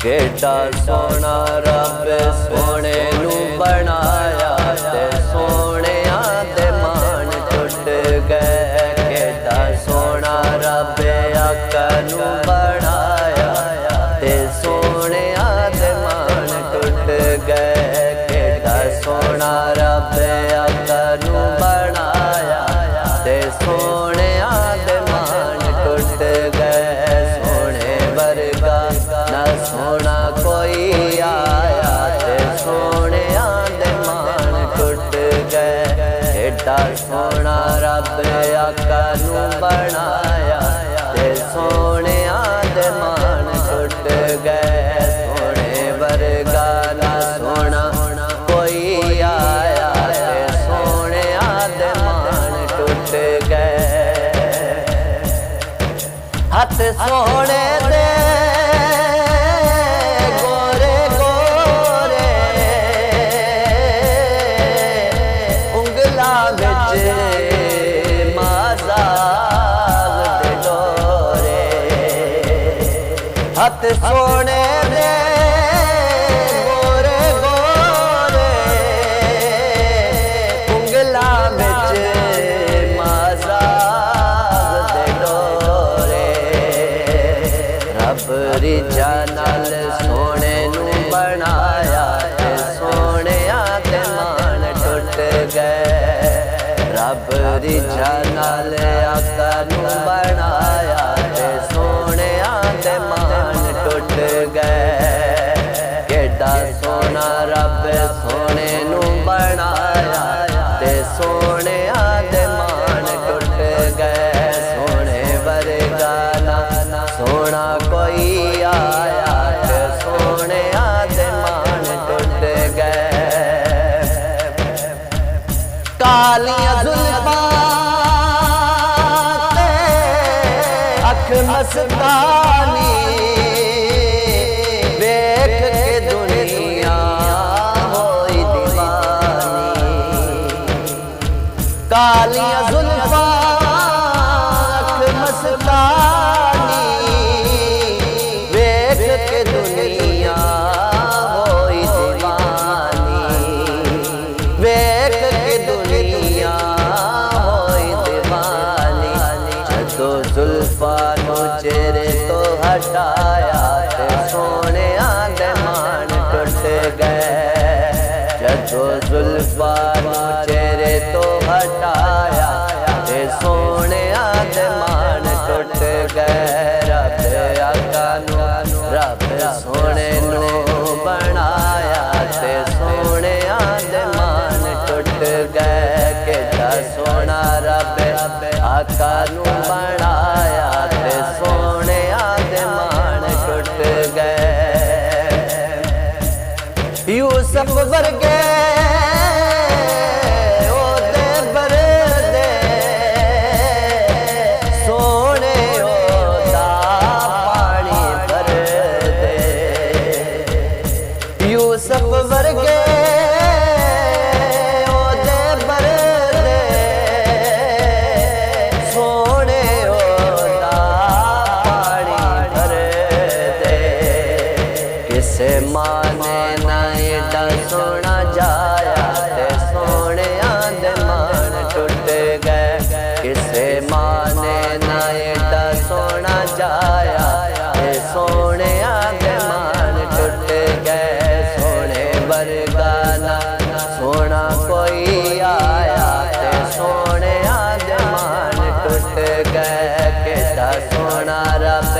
केड़ा सोना रब सोने नू बनाया ते सोनिया दे मान टुट गए। केड़ा सोना रब आका नू बनाया ते सोनिया दे मान टुट गए। केड़ा सोना रब आका नू बनाया ते सोनिया दे मान टुट गए। सोने वर्गा ना सोना कोई आया ते सोनिया दे मान टुट गए। केड़ा सोना रब आका नू बनाया ते सोनिया दे मान टुट गए। सोने वर्गा ना सोना कोई आया ते सोनिया दे मान टुट गए। हथ सोने दे गोरे गोरे उंगला बिच माज़ाग दे डोरे। हथ सोने दे गोरे गोरे उंगला बिच माज़ाग दे डोरे। रब रिजा नाल सोने नू बनाया ते सोनिया दे मान टुट गए। रब रिजा नाल आका नू बनाया ते सोनिया दे मान टुट गए। केड़ा सोना रब सोने नू बनाया ते सोनिया दे मान टुट गए। सोने वर्गा ना सोना कोई आया ते सोनिया दे मान टुट गए। कालियां जुल्फां ते अख मस्तानी वेख के दुनिया होई दीवानी। कालियां जुल्फां अख मस्तानी वेख के दुनिया होई दीवानी। वेख के दुनिया होई दीवानी। जदों जुल्फां नू चेहरे तो हटाया ते सोनिया दे मान टुट गए। जदों जुल्फां नू चेहरे तो हटाया ते सोनिया दे मान टुट गए। रब आका नू रब सोने नू बनाया ते सोनिया दे मान टुट गए। केड़ा सोना रब आका नू बनाया ते सोनिया दे मान टुट गए। यूसुफ वर्गे ओदे बरदे सोने ओदा पानी भर दे। यूसुफ वर्गे ओदे बरदे सोने ओदा पानी भर दे। किसे माने ना एडा सोना जाया ते सोनिया दे मान टुट गए। किसे माने ना एडा सोना जाया ते सोनिया दे मान टुट गए। सोने वर्गा ना सोना कोई आया ते सोनिया दे मान टुट गए। केड़ा सोना रब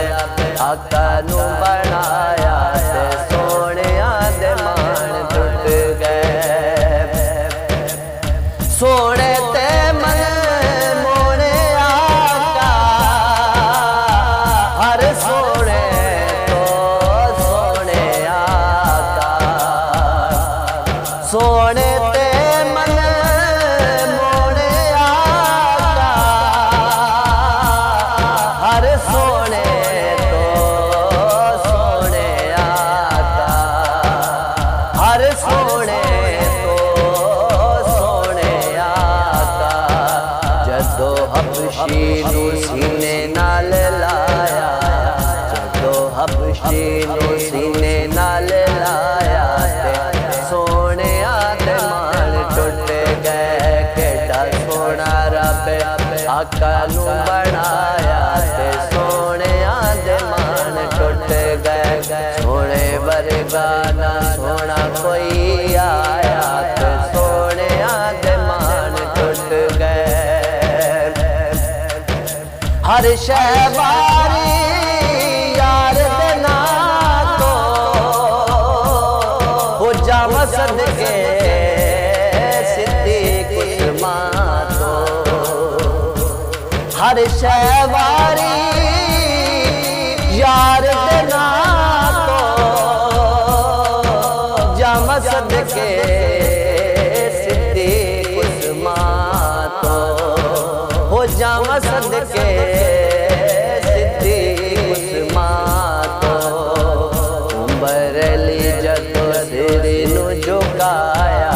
आका नू बनाया ते सोनिया दे मान टुट गए। सोने ते मन मोने आका हर सोने तो सोने आका। सोने ते मन मोने आका हर सोने तो सोने सीने नाल लाया ते सोहणिया दे मान टुट गए। केड़ा सोहना रब आका नू बनाया ते सोहणिया दे मान टुट गए। सोहणे वर्गा ना सोहना कोई आया ते सोहणिया दे मान टुट गए। हर शै वारी यार दे नां तो हो जावा सदके सिद्दीक उस्मान तो। हर शै वारी यार दे नां तो जावा सदके सिद्दीक उस्मान तो। हो जावा सदके सिद्दीक उस्मान तो। उमर अली जदों सिर नू झुकाया,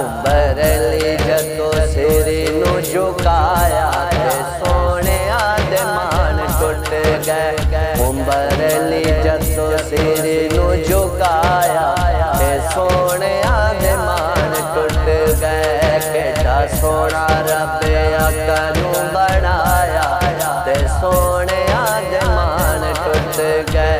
उमर अली जदों सिर नू झुकाया ते सोहणिया दे मान टुट गए। उमर अली जदों सिर नू झुकाया ते सोहणिया दे मान टुट गए। केड़ा सोहना रब आका नू बनाया ते सोहणिया दे मान टुट गए।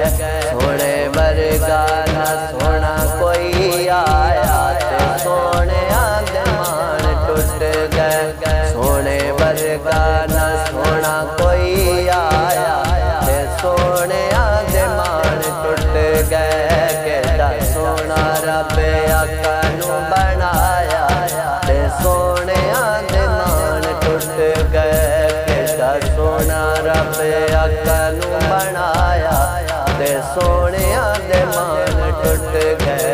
सोहणे वर्गा ना सोहना कोई आया ते सोहणिया दे मान टुट गए। सोहणे वर्गा ना सोहना कोई आया ते सोहणिया दे मान टुट गए। केड़ा सोहना रब आका नू बनाया ते सोहणिया दे मान टुट गए। केड़ा सोहना रब आका नू बनाया ते सोहणिया दे मान टुट गए।